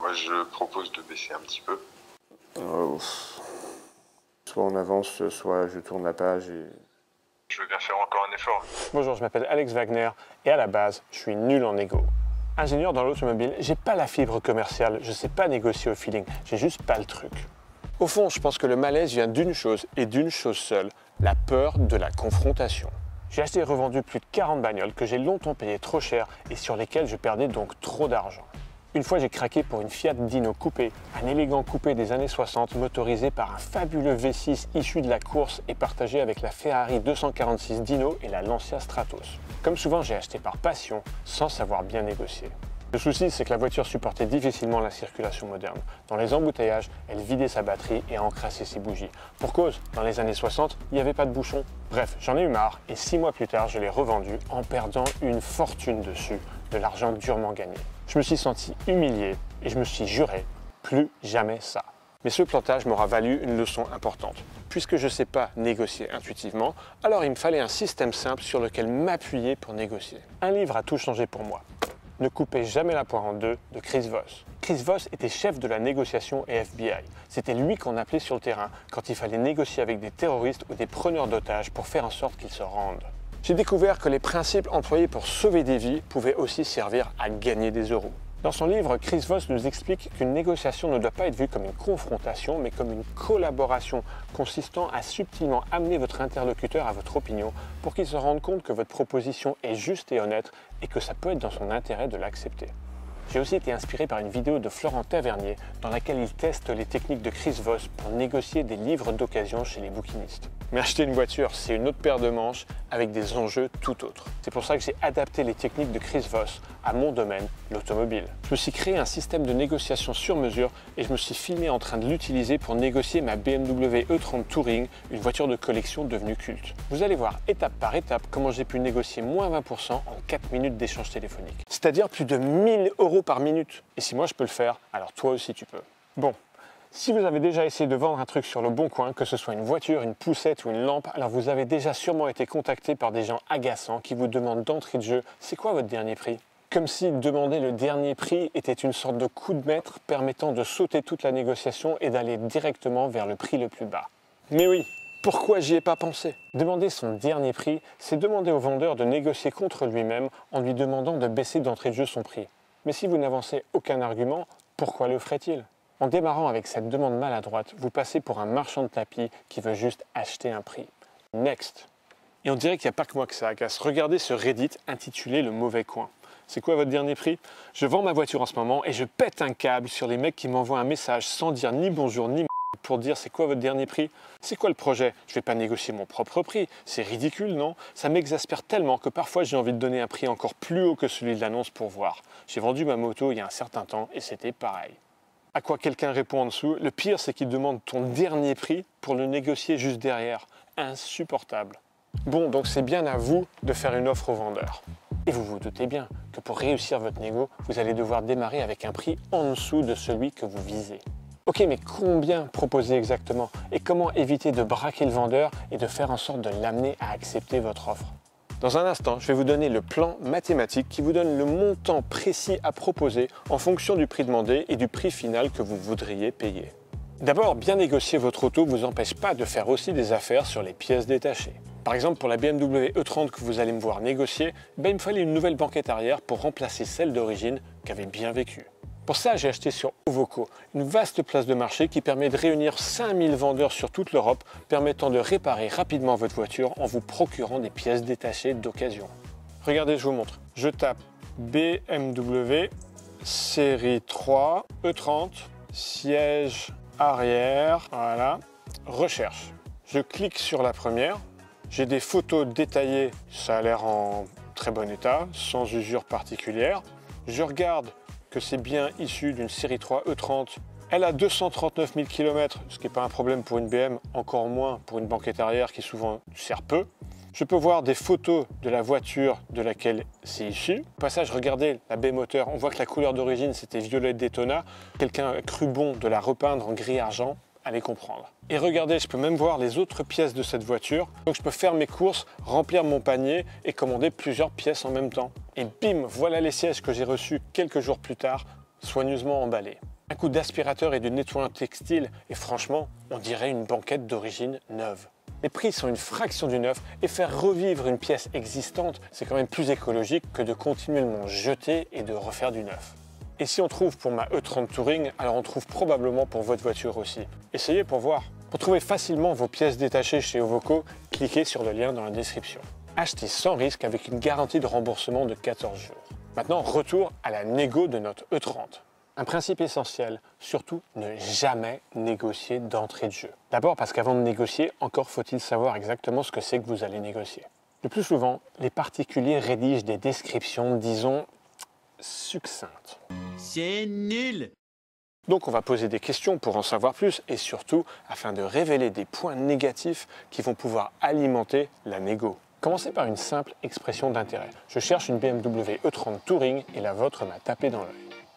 Moi, je propose de baisser un petit peu. Soit on avance, soit je tourne la page et... Je veux bien faire encore un effort. Bonjour, je m'appelle Alex Wagner et à la base, je suis nul en négo. Ingénieur dans l'automobile, j'ai pas la fibre commerciale, je sais pas négocier au feeling, j'ai juste pas le truc. Au fond, je pense que le malaise vient d'une chose et d'une chose seule, la peur de la confrontation. J'ai acheté et revendu plus de 40 bagnoles que j'ai longtemps payé trop cher et sur lesquelles je perdais donc trop d'argent. Une fois, j'ai craqué pour une Fiat Dino coupé, un élégant coupé des années 60 motorisé par un fabuleux V6 issu de la course et partagé avec la Ferrari 246 Dino et la Lancia Stratos. Comme souvent, j'ai acheté par passion, sans savoir bien négocier. Le souci, c'est que la voiture supportait difficilement la circulation moderne. Dans les embouteillages, elle vidait sa batterie et encrassait ses bougies. Pour cause, dans les années 60, il n'y avait pas de bouchon. Bref, j'en ai eu marre et 6 mois plus tard, je l'ai revendue en perdant une fortune dessus, de l'argent durement gagné. Je me suis senti humilié et je me suis juré, plus jamais ça. Mais ce plantage m'aura valu une leçon importante. Puisque je ne sais pas négocier intuitivement, alors il me fallait un système simple sur lequel m'appuyer pour négocier. Un livre a tout changé pour moi. Ne coupez jamais la poire en deux de Chris Voss. Chris Voss était chef de la négociation et FBI. C'était lui qu'on appelait sur le terrain quand il fallait négocier avec des terroristes ou des preneurs d'otages pour faire en sorte qu'ils se rendent. J'ai découvert que les principes employés pour sauver des vies pouvaient aussi servir à gagner des euros. Dans son livre, Chris Voss nous explique qu'une négociation ne doit pas être vue comme une confrontation, mais comme une collaboration consistant à subtilement amener votre interlocuteur à votre opinion pour qu'il se rende compte que votre proposition est juste et honnête et que ça peut être dans son intérêt de l'accepter. J'ai aussi été inspiré par une vidéo de Florent Tavernier dans laquelle il teste les techniques de Chris Voss pour négocier des livres d'occasion chez les bouquinistes. Mais acheter une voiture, c'est une autre paire de manches avec des enjeux tout autres. C'est pour ça que j'ai adapté les techniques de Chris Voss à mon domaine, l'automobile. Je me suis créé un système de négociation sur mesure et je me suis filmé en train de l'utiliser pour négocier ma BMW E30 Touring, une voiture de collection devenue culte. Vous allez voir étape par étape comment j'ai pu négocier moins 20% en 4 minutes d'échange téléphonique. C'est-à-dire plus de 1000 € par minute. Et si moi je peux le faire, alors toi aussi tu peux. Bon. Si vous avez déjà essayé de vendre un truc sur le bon coin, que ce soit une voiture, une poussette ou une lampe, alors vous avez déjà sûrement été contacté par des gens agaçants qui vous demandent d'entrée de jeu « C'est quoi votre dernier prix ?» Comme si demander le dernier prix était une sorte de coup de maître permettant de sauter toute la négociation et d'aller directement vers le prix le plus bas. Mais oui, pourquoi j'y ai pas pensé? Demander son dernier prix, c'est demander au vendeur de négocier contre lui-même en lui demandant de baisser d'entrée de jeu son prix. Mais si vous n'avancez aucun argument, pourquoi le ferait-il? En démarrant avec cette demande maladroite, vous passez pour un marchand de tapis qui veut juste acheter un prix. Next. Et on dirait qu'il n'y a pas que moi que ça agace. Regardez ce Reddit intitulé « Le mauvais coin ». C'est quoi votre dernier prix? Je vends ma voiture en ce moment et je pète un câble sur les mecs qui m'envoient un message sans dire ni bonjour ni pour dire c'est quoi votre dernier prix? C'est quoi le projet? Je vais pas négocier mon propre prix. C'est ridicule, non? Ça m'exaspère tellement que parfois j'ai envie de donner un prix encore plus haut que celui de l'annonce pour voir. J'ai vendu ma moto il y a un certain temps et c'était pareil. À quoi quelqu'un répond en dessous, le pire c'est qu'il demande ton dernier prix pour le négocier juste derrière. Insupportable. Bon, donc c'est bien à vous de faire une offre au vendeur. Et vous vous doutez bien que pour réussir votre négo, vous allez devoir démarrer avec un prix en dessous de celui que vous visez. Ok, mais combien proposer exactement? Et comment éviter de braquer le vendeur et de faire en sorte de l'amener à accepter votre offre? Dans un instant, je vais vous donner le plan mathématique qui vous donne le montant précis à proposer en fonction du prix demandé et du prix final que vous voudriez payer. D'abord, bien négocier votre auto ne vous empêche pas de faire aussi des affaires sur les pièces détachées. Par exemple, pour la BMW E30 que vous allez me voir négocier, il me fallait une nouvelle banquette arrière pour remplacer celle d'origine qui avait bien vécu. Pour ça, j'ai acheté sur Ovoco, une vaste place de marché qui permet de réunir 5000 vendeurs sur toute l'Europe, permettant de réparer rapidement votre voiture en vous procurant des pièces détachées d'occasion. Regardez, je vous montre. Je tape BMW série 3 E30, siège arrière, voilà, recherche. Je clique sur la première, j'ai des photos détaillées, ça a l'air en très bon état, sans usure particulière. Je regarde que c'est bien issu d'une série 3 E30. Elle a 239 000 km, ce qui n'est pas un problème pour une BM, encore moins pour une banquette arrière qui souvent sert peu. Je peux voir des photos de la voiture de laquelle c'est issu. Au passage, regardez la baie moteur, on voit que la couleur d'origine c'était violet Daytona. Quelqu'un a cru bon de la repeindre en gris argent, allez comprendre. Et regardez, je peux même voir les autres pièces de cette voiture. Donc je peux faire mes courses, remplir mon panier et commander plusieurs pièces en même temps. Et bim, voilà les sièges que j'ai reçus quelques jours plus tard, soigneusement emballés. Un coup d'aspirateur et de nettoyant textile, et franchement, on dirait une banquette d'origine neuve. Les prix sont une fraction du neuf, et faire revivre une pièce existante, c'est quand même plus écologique que de continuellement jeter et de refaire du neuf. Et si on trouve pour ma E30 Touring, alors on trouve probablement pour votre voiture aussi. Essayez pour voir. Pour trouver facilement vos pièces détachées chez Ovoco, cliquez sur le lien dans la description. Achetez sans risque avec une garantie de remboursement de 14 jours. Maintenant, retour à la négo de notre E30. Un principe essentiel, surtout ne jamais négocier d'entrée de jeu. D'abord parce qu'avant de négocier, encore faut-il savoir exactement ce que c'est que vous allez négocier. Le plus souvent, les particuliers rédigent des descriptions, disons, succinctes. C'est nul! Donc on va poser des questions pour en savoir plus et surtout afin de révéler des points négatifs qui vont pouvoir alimenter la négo. Commencez par une simple expression d'intérêt. Je cherche une BMW E30 Touring et la vôtre m'a tapé dans l'œil.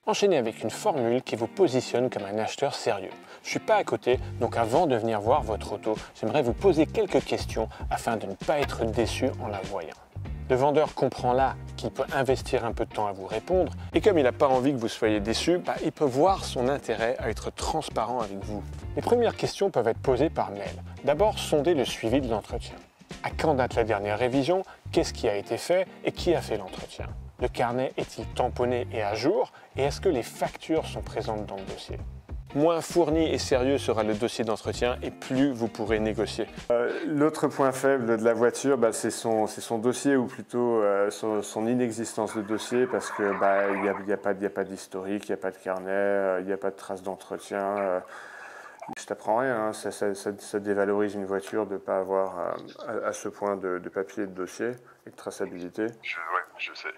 Enchaînez avec une formule qui vous positionne comme un acheteur sérieux. Je ne suis pas à côté, donc avant de venir voir votre auto, j'aimerais vous poser quelques questions afin de ne pas être déçu en la voyant. Le vendeur comprend là qu'il peut investir un peu de temps à vous répondre et comme il n'a pas envie que vous soyez déçu, il peut voir son intérêt à être transparent avec vous. Les premières questions peuvent être posées par mail. D'abord, sondez le suivi de l'entretien. À quand date la dernière révision? Qu'est-ce qui a été fait et qui a fait l'entretien? Le carnet est-il tamponné et à jour? Et est-ce que les factures sont présentes dans le dossier? Moins fourni et sérieux sera le dossier d'entretien et plus vous pourrez négocier. L'autre point faible de la voiture, c'est son dossier ou plutôt son inexistence de dossier parce que il n'y a pas d'historique, il n'y a pas de carnet, il n'y a pas de traces d'entretien. Je t'apprends rien, hein, ça dévalorise une voiture de ne pas avoir à ce point de papier et de dossier et de traçabilité. Je sais.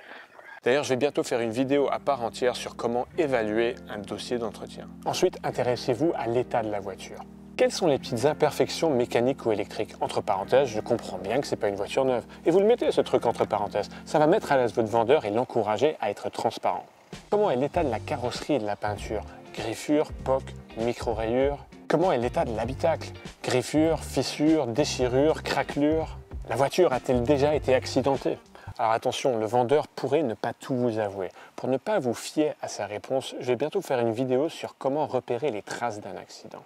D'ailleurs, je vais bientôt faire une vidéo à part entière sur comment évaluer un dossier d'entretien. Ensuite, intéressez-vous à l'état de la voiture. Quelles sont les petites imperfections mécaniques ou électriques? Entre parenthèses, je comprends bien que ce n'est pas une voiture neuve. Et vous le mettez ce truc entre parenthèses. Ça va mettre à l'aise votre vendeur et l'encourager à être transparent. Comment est l'état de la carrosserie et de la peinture? Griffures, pocs, micro-rayures? Comment est l'état de l'habitacle? Griffures, fissures, déchirures, craquelures? La voiture a-t-elle déjà été accidentée? Alors attention, le vendeur pourrait ne pas tout vous avouer. Pour ne pas vous fier à sa réponse, je vais bientôt faire une vidéo sur comment repérer les traces d'un accident.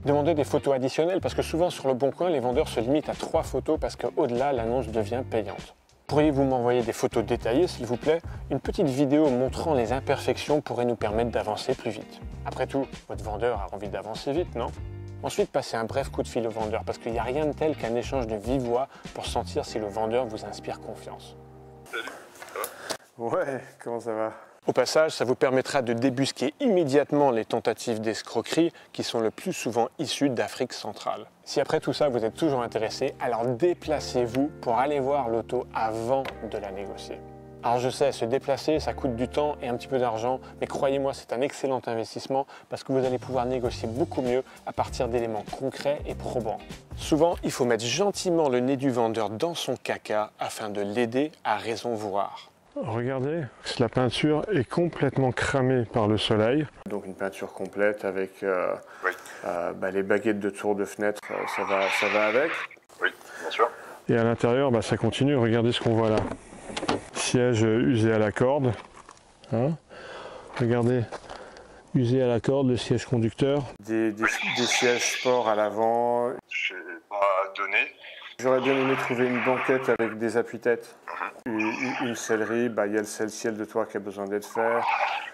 Demandez des photos additionnelles parce que souvent sur le Bon Coin, les vendeurs se limitent à 3 photos parce qu'au-delà, l'annonce devient payante. Pourriez-vous m'envoyer des photos détaillées, s'il vous plaît? Une petite vidéo montrant les imperfections pourrait nous permettre d'avancer plus vite. Après tout, votre vendeur a envie d'avancer vite, non? Ensuite, passez un bref coup de fil au vendeur parce qu'il n'y a rien de tel qu'un échange de vive voix pour sentir si le vendeur vous inspire confiance. Salut, ça va? Ouais, comment ça va? Au passage, ça vous permettra de débusquer immédiatement les tentatives d'escroquerie qui sont le plus souvent issues d'Afrique centrale. Si après tout ça vous êtes toujours intéressé, alors déplacez-vous pour aller voir l'auto avant de la négocier. Alors je sais, se déplacer, ça coûte du temps et un petit peu d'argent, mais croyez-moi, c'est un excellent investissement parce que vous allez pouvoir négocier beaucoup mieux à partir d'éléments concrets et probants. Souvent, il faut mettre gentiment le nez du vendeur dans son caca afin de l'aider à raison voir. Regardez, la peinture est complètement cramée par le soleil. Donc une peinture complète avec les baguettes de tour de fenêtre, ça va avec. Oui, bien sûr. Et à l'intérieur, ça continue. Regardez ce qu'on voit là. Siège usé à la corde. Hein, regardez, usé à la corde, le siège conducteur. Des sièges sport à l'avant. Je n'ai pas donné. J'aurais bien aimé trouver une banquette avec des appuis-têtes. Une sellerie, il y a le ciel de toit qui a besoin d'être fait,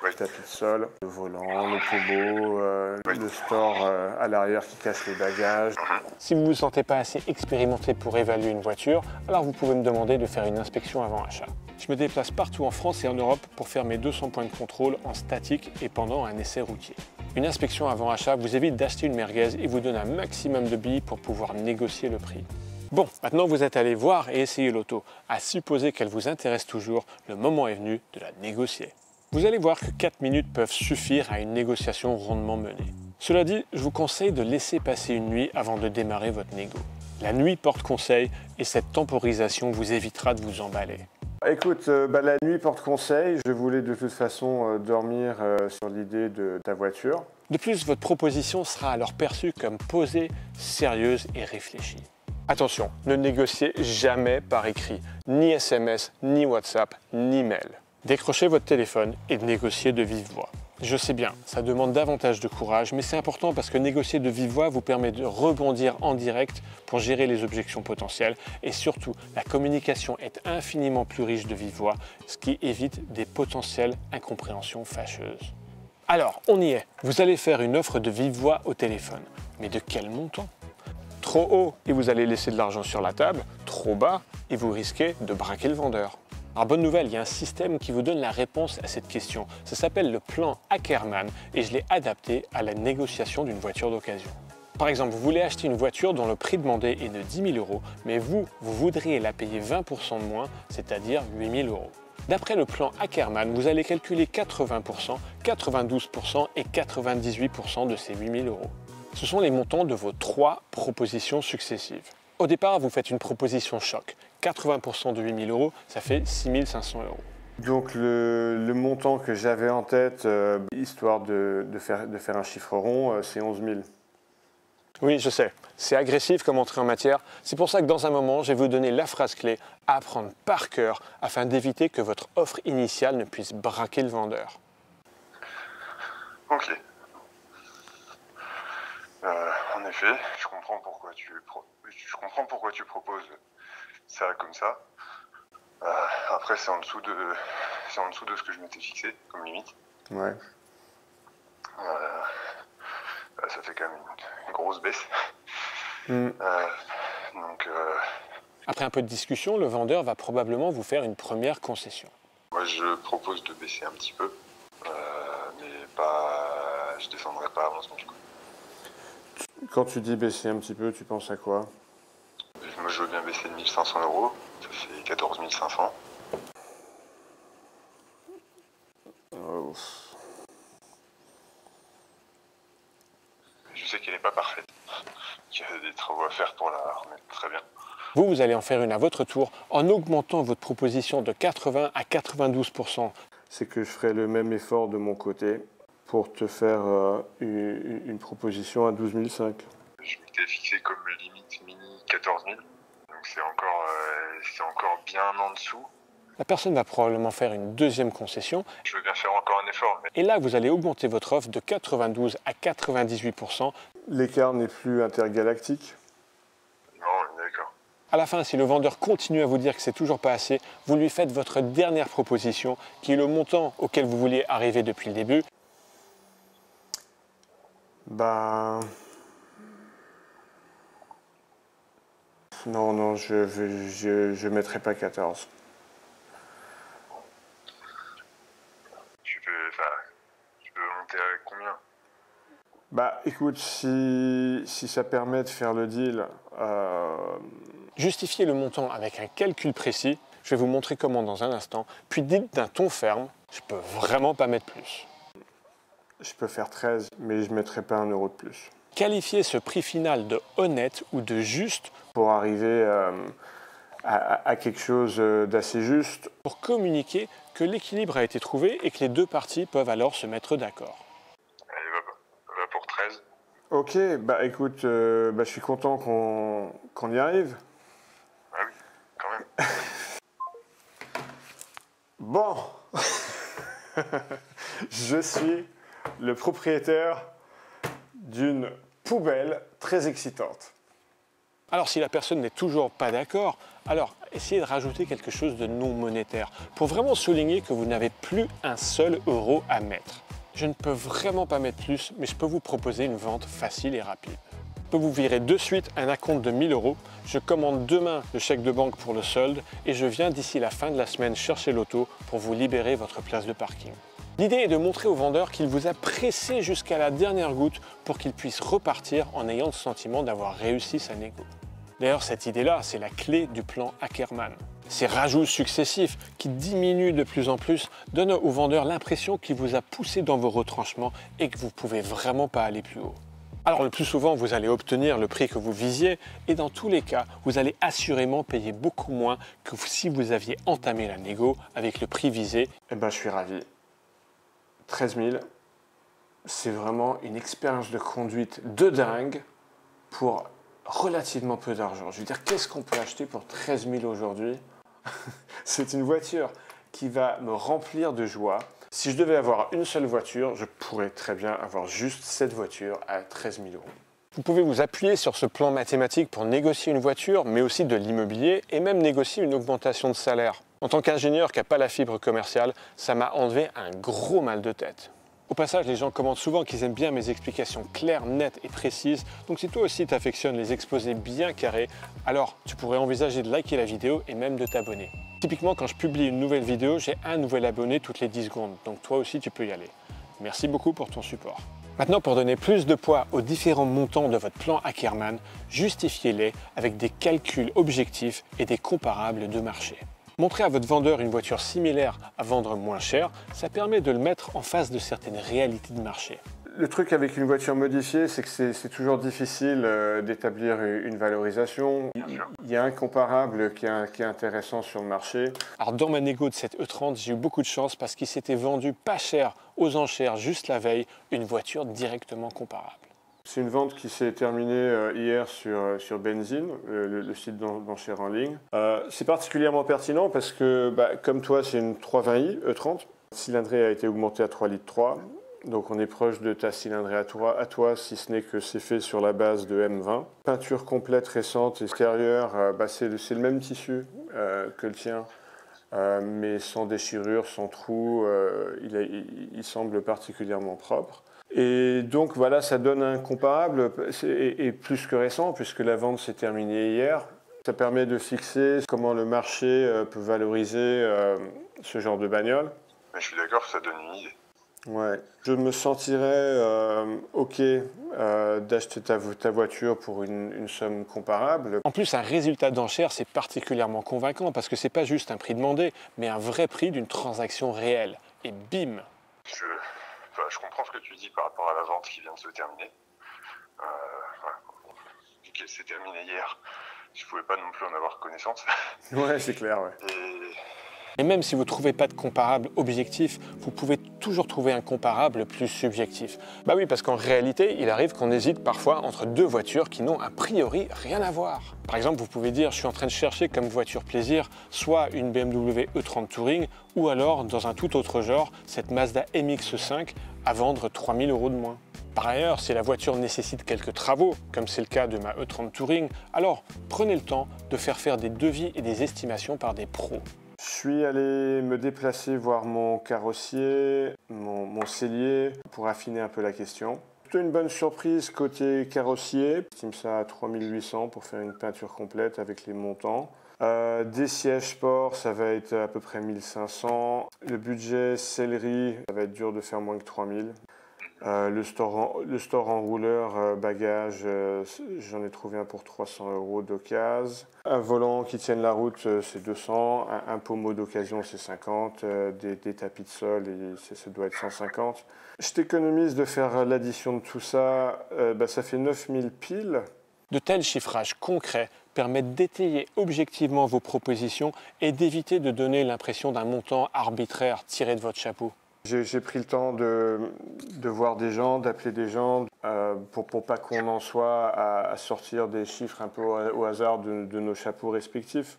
le tapis de sol, le volant, le pommeau, le store à l'arrière qui cache les bagages. Si vous ne vous sentez pas assez expérimenté pour évaluer une voiture, alors vous pouvez me demander de faire une inspection avant achat. Je me déplace partout en France et en Europe pour faire mes 200 points de contrôle en statique et pendant un essai routier. Une inspection avant achat vous évite d'acheter une merguez et vous donne un maximum de billes pour pouvoir négocier le prix. Bon, maintenant vous êtes allé voir et essayer l'auto. À supposer qu'elle vous intéresse toujours, le moment est venu de la négocier. Vous allez voir que 4 minutes peuvent suffire à une négociation rondement menée. Cela dit, je vous conseille de laisser passer une nuit avant de démarrer votre négo. La nuit porte conseil et cette temporisation vous évitera de vous emballer. Écoute, la nuit porte conseil. Je voulais de toute façon dormir sur l'idée de ta voiture. De plus, votre proposition sera alors perçue comme posée, sérieuse et réfléchie. Attention, ne négociez jamais par écrit, ni SMS, ni WhatsApp, ni mail. Décrochez votre téléphone et négociez de vive voix. Je sais bien, ça demande davantage de courage, mais c'est important parce que négocier de vive voix vous permet de rebondir en direct pour gérer les objections potentielles et surtout, la communication est infiniment plus riche de vive voix, ce qui évite des potentielles incompréhensions fâcheuses. Alors, on y est. Vous allez faire une offre de vive voix au téléphone. Mais de quel montant? Trop haut et vous allez laisser de l'argent sur la table, trop bas et vous risquez de braquer le vendeur. Alors bonne nouvelle, il y a un système qui vous donne la réponse à cette question. Ça s'appelle le plan Ackermann et je l'ai adapté à la négociation d'une voiture d'occasion. Par exemple, vous voulez acheter une voiture dont le prix demandé est de 10 000 €, mais vous voudriez la payer 20% de moins, c'est-à-dire 8 000 €. D'après le plan Ackermann, vous allez calculer 80%, 92% et 98% de ces 8 000 €. Ce sont les montants de vos 3 propositions successives. Au départ, vous faites une proposition choc. 80% de 8 000 €, ça fait 6 500 €. Donc le montant que j'avais en tête, histoire de faire un chiffre rond, c'est 11 000. Oui, je sais, c'est agressif comme entrée en matière. C'est pour ça que dans un moment, je vais vous donner la phrase clé à apprendre par cœur afin d'éviter que votre offre initiale ne puisse braquer le vendeur. Ok. En effet, je comprends pourquoi tu proposes ça comme ça. Après, c'est en dessous de ce que je m'étais fixé comme limite. Ouais. Ça fait quand même une grosse baisse. Après un peu de discussion, le vendeur va probablement vous faire une première concession. Moi, je propose de baisser un petit peu, mais pas, je descendrai pas avant ce montant. Quand tu dis baisser un petit peu, tu penses à quoi? Moi, je veux bien baisser de 1 500 €, ça fait 14 500. Je sais qu'elle n'est pas parfaite, qu'il y a des travaux à faire pour la remettre très bien. Vous allez en faire une à votre tour en augmentant votre proposition de 80 à 92%. C'est que je ferai le même effort de mon côté pour te faire une proposition à 12 500. Je m'étais fixé comme limite mini 14 000, donc c'est encore bien en dessous. La personne va probablement faire une deuxième concession. Je veux bien faire encore un effort, mais Et là, vous allez augmenter votre offre de 92 à 98%. L'écart n'est plus intergalactique. non, d'accord. À la fin, si le vendeur continue à vous dire que c'est toujours pas assez, vous lui faites votre dernière proposition, qui est le montant auquel vous vouliez arriver depuis le début. Bah... Non, je mettrai pas 14. Tu peux monter à combien? Bah écoute, si ça permet de faire le deal... Justifiez le montant avec un calcul précis. Je vais vous montrer comment dans un instant. Puis dites d'un ton ferme, je peux vraiment pas mettre plus. Je peux faire 13, mais je mettrai pas 1 € de plus. Qualifiez ce prix final de honnête ou de juste Pour arriver à quelque chose d'assez juste. pour communiquer que l'équilibre a été trouvé et que les deux parties peuvent alors se mettre d'accord. Allez, va pour 13. Ok, bah écoute, je suis content qu'on y arrive. Ah oui, quand même. Bon, je suis le propriétaire d'une poubelle très excitante. Alors si la personne n'est toujours pas d'accord, alors essayez de rajouter quelque chose de non monétaire pour vraiment souligner que vous n'avez plus un seul euro à mettre. Je ne peux vraiment pas mettre plus, mais je peux vous proposer une vente facile et rapide. Je peux vous virer de suite un acompte de 1 000 €, je commande demain le chèque de banque pour le solde et je viens d'ici la fin de la semaine chercher l'auto pour vous libérer votre place de parking. L'idée est de montrer au vendeur qu'il vous a pressé jusqu'à la dernière goutte pour qu'il puisse repartir en ayant le sentiment d'avoir réussi sa négo. D'ailleurs, cette idée-là, c'est la clé du plan Ackermann. Ces rajouts successifs qui diminuent de plus en plus donnent au vendeur l'impression qu'il vous a poussé dans vos retranchements et que vous ne pouvez vraiment pas aller plus haut. Alors le plus souvent, vous allez obtenir le prix que vous visiez et dans tous les cas, vous allez assurément payer beaucoup moins que si vous aviez entamé la négo avec le prix visé. Eh ben, je suis ravi. 13 000, c'est vraiment une expérience de conduite de dingue pour relativement peu d'argent. Je veux dire, qu'est-ce qu'on peut acheter pour 13 000 aujourd'hui? C'est une voiture qui va me remplir de joie. Si je devais avoir une seule voiture, je pourrais très bien avoir juste cette voiture à 13 000 euros. Vous pouvez vous appuyer sur ce plan mathématique pour négocier une voiture, mais aussi de l'immobilier et même négocier une augmentation de salaire. En tant qu'ingénieur qui n'a pas la fibre commerciale, ça m'a enlevé un gros mal de tête. Au passage, les gens commentent souvent qu'ils aiment bien mes explications claires, nettes et précises. Donc si toi aussi t'affectionnes les exposés bien carrés, alors tu pourrais envisager de liker la vidéo et même de t'abonner. Typiquement, quand je publie une nouvelle vidéo, j'ai un nouvel abonné toutes les 10 secondes. Donc toi aussi, tu peux y aller. Merci beaucoup pour ton support. Maintenant, pour donner plus de poids aux différents montants de votre plan Ackermann, justifiez-les avec des calculs objectifs et des comparables de marché. Montrer à votre vendeur une voiture similaire à vendre moins cher, ça permet de le mettre en face de certaines réalités de marché. Le truc avec une voiture modifiée, c'est que c'est toujours difficile d'établir une valorisation. Il y a un comparable qui est intéressant sur le marché. Alors dans ma négo de cette E30, j'ai eu beaucoup de chance parce qu'il s'était vendu pas cher aux enchères juste la veille, une voiture directement comparable. C'est une vente qui s'est terminée hier sur Benzine, le site d'enchères en ligne. C'est particulièrement pertinent parce que, comme toi, c'est une 320i E30. Le cylindrée a été augmenté à 3,3 litres. Donc on est proche de ta cylindrée à toi, si ce n'est que c'est fait sur la base de M20. Peinture complète récente, extérieure, c'est le même tissu que le tien, mais sans déchirure, sans trou, il semble particulièrement propre. Et donc voilà, ça donne un comparable, et plus que récent, puisque la vente s'est terminée hier. Ça permet de fixer comment le marché peut valoriser ce genre de bagnole. Mais je suis d'accord, ça donne une idée. Ouais, je me sentirais OK d'acheter ta voiture pour une somme comparable. En plus, un résultat d'enchère, c'est particulièrement convaincant parce que c'est pas juste un prix demandé, mais un vrai prix d'une transaction réelle. Et bim! Je comprends ce que tu dis par rapport à la vente qui vient de se terminer. C'est terminé hier. Je ne pouvais pas non plus en avoir connaissance. Ouais, c'est clair, ouais. Et même si vous ne trouvez pas de comparable objectif, vous pouvez toujours trouver un comparable plus subjectif. Bah oui, parce qu'en réalité, il arrive qu'on hésite parfois entre deux voitures qui n'ont a priori rien à voir. Par exemple, vous pouvez dire, je suis en train de chercher comme voiture plaisir, soit une BMW E30 Touring, ou alors, dans un tout autre genre, cette Mazda MX-5 à vendre 3 000 € de moins. Par ailleurs, si la voiture nécessite quelques travaux, comme c'est le cas de ma E30 Touring, alors prenez le temps de faire des devis et des estimations par des pros. Je suis allé me déplacer voir mon carrossier, mon sellier, pour affiner un peu la question. Plutôt une bonne surprise côté carrossier. J'estime ça à 3 800 pour faire une peinture complète avec les montants. Des sièges sport, ça va être à peu près 1 500. Le budget sellerie, ça va être dur de faire moins que 3 000. Le store en rouleur, bagages, j'en ai trouvé un pour 300 € d'occasion. Un volant qui tienne la route, c'est 200. Un pommeau d'occasion, c'est 50. Des tapis de sol, ça doit être 150. Je t'économise de faire l'addition de tout ça, ça fait 9000 piles. De tels chiffrages concrets permettent d'étayer objectivement vos propositions et d'éviter de donner l'impression d'un montant arbitraire tiré de votre chapeau. J'ai pris le temps de voir des gens, d'appeler des gens, pour pas qu'on en soit à sortir des chiffres un peu au hasard de nos chapeaux respectifs.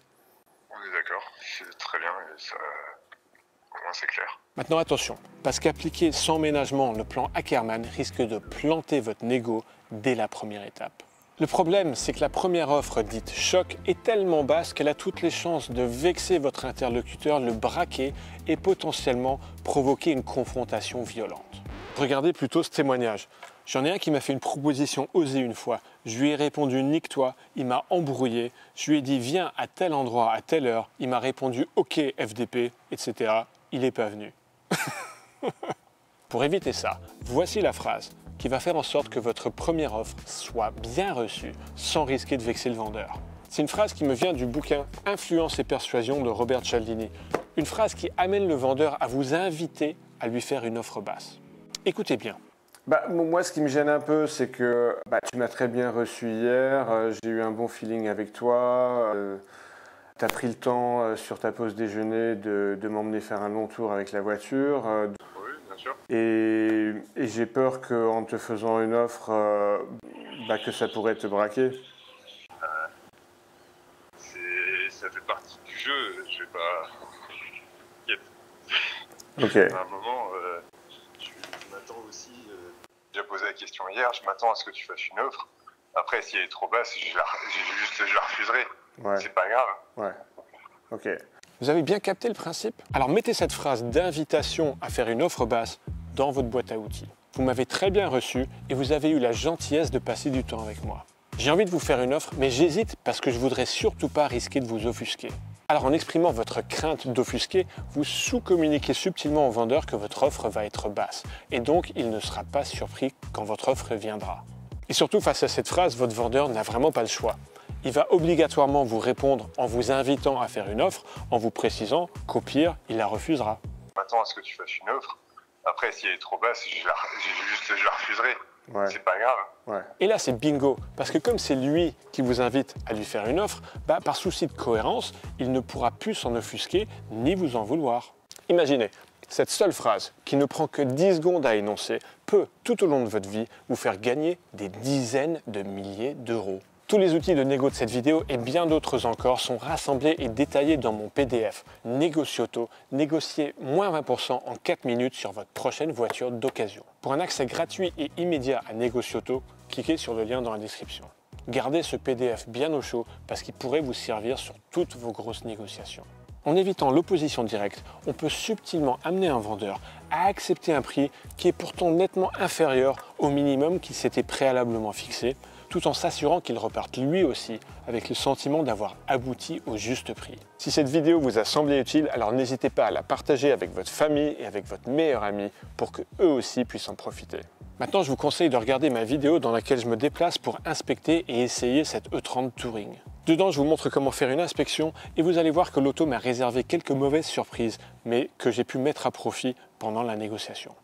On est d'accord, c'est très bien, et ça, au moins c'est clair. Maintenant attention, parce qu'appliquer sans ménagement le plan Ackermann risque de planter votre négo dès la première étape. Le problème, c'est que la première offre dite choc est tellement basse qu'elle a toutes les chances de vexer votre interlocuteur, le braquer et potentiellement provoquer une confrontation violente. Regardez plutôt ce témoignage. J'en ai un qui m'a fait une proposition osée une fois. Je lui ai répondu « nique-toi », il m'a embrouillé. Je lui ai dit « viens à tel endroit, à telle heure », il m'a répondu « ok FDP », etc. Il n'est pas venu. Pour éviter ça, voici la phrase qui va faire en sorte que votre première offre soit bien reçue sans risquer de vexer le vendeur. C'est une phrase qui me vient du bouquin « Influence et persuasion » de Robert Cialdini. Une phrase qui amène le vendeur à vous inviter à lui faire une offre basse. Écoutez bien. Moi, ce qui me gêne un peu, c'est que tu m'as très bien reçu hier, j'ai eu un bon feeling avec toi, tu as pris le temps sur ta pause déjeuner de m'emmener faire un long tour avec la voiture. Oui, bien sûr. Et j'ai peur qu'en te faisant une offre, que ça pourrait te braquer. Ça fait partie du jeu, je vais pas... Ok. À un moment, posé la question hier, je m'attends à ce que tu fasses une offre. Après, si elle est trop basse, je la refuserai. Ouais. C'est pas grave. Ouais. Ok. Vous avez bien capté le principe? Alors mettez cette phrase d'invitation à faire une offre basse dans votre boîte à outils. Vous m'avez très bien reçu et vous avez eu la gentillesse de passer du temps avec moi. J'ai envie de vous faire une offre, mais j'hésite parce que je voudrais surtout pas risquer de vous offusquer. Alors en exprimant votre crainte d'offusquer, vous sous-communiquez subtilement au vendeur que votre offre va être basse et donc il ne sera pas surpris quand votre offre viendra. Et surtout face à cette phrase, votre vendeur n'a vraiment pas le choix. Il va obligatoirement vous répondre en vous invitant à faire une offre, en vous précisant qu'au pire, il la refusera. Je m'attends à ce que tu fasses une offre. Après, si elle est trop basse, je la refuserai. Ouais. C'est pas grave. Ouais. Et là, c'est bingo, parce que comme c'est lui qui vous invite à lui faire une offre, par souci de cohérence, il ne pourra plus s'en offusquer ni vous en vouloir. Imaginez, cette seule phrase, qui ne prend que 10 secondes à énoncer, peut, tout au long de votre vie, vous faire gagner des dizaines de milliers d'euros. Tous les outils de négo de cette vidéo et bien d'autres encore sont rassemblés et détaillés dans mon PDF Négocioto, négocier moins 20% en 4 minutes sur votre prochaine voiture d'occasion. Pour un accès gratuit et immédiat à Négocioto, cliquez sur le lien dans la description. Gardez ce PDF bien au chaud parce qu'il pourrait vous servir sur toutes vos grosses négociations. En évitant l'opposition directe, on peut subtilement amener un vendeur à accepter un prix qui est pourtant nettement inférieur au minimum qu'il s'était préalablement fixé, tout en s'assurant qu'il reparte lui aussi avec le sentiment d'avoir abouti au juste prix. Si cette vidéo vous a semblé utile, alors n'hésitez pas à la partager avec votre famille et avec votre meilleur ami pour que eux aussi puissent en profiter. Maintenant, je vous conseille de regarder ma vidéo dans laquelle je me déplace pour inspecter et essayer cette E30 Touring. Dedans, je vous montre comment faire une inspection et vous allez voir que l'auto m'a réservé quelques mauvaises surprises, mais que j'ai pu mettre à profit pendant la négociation.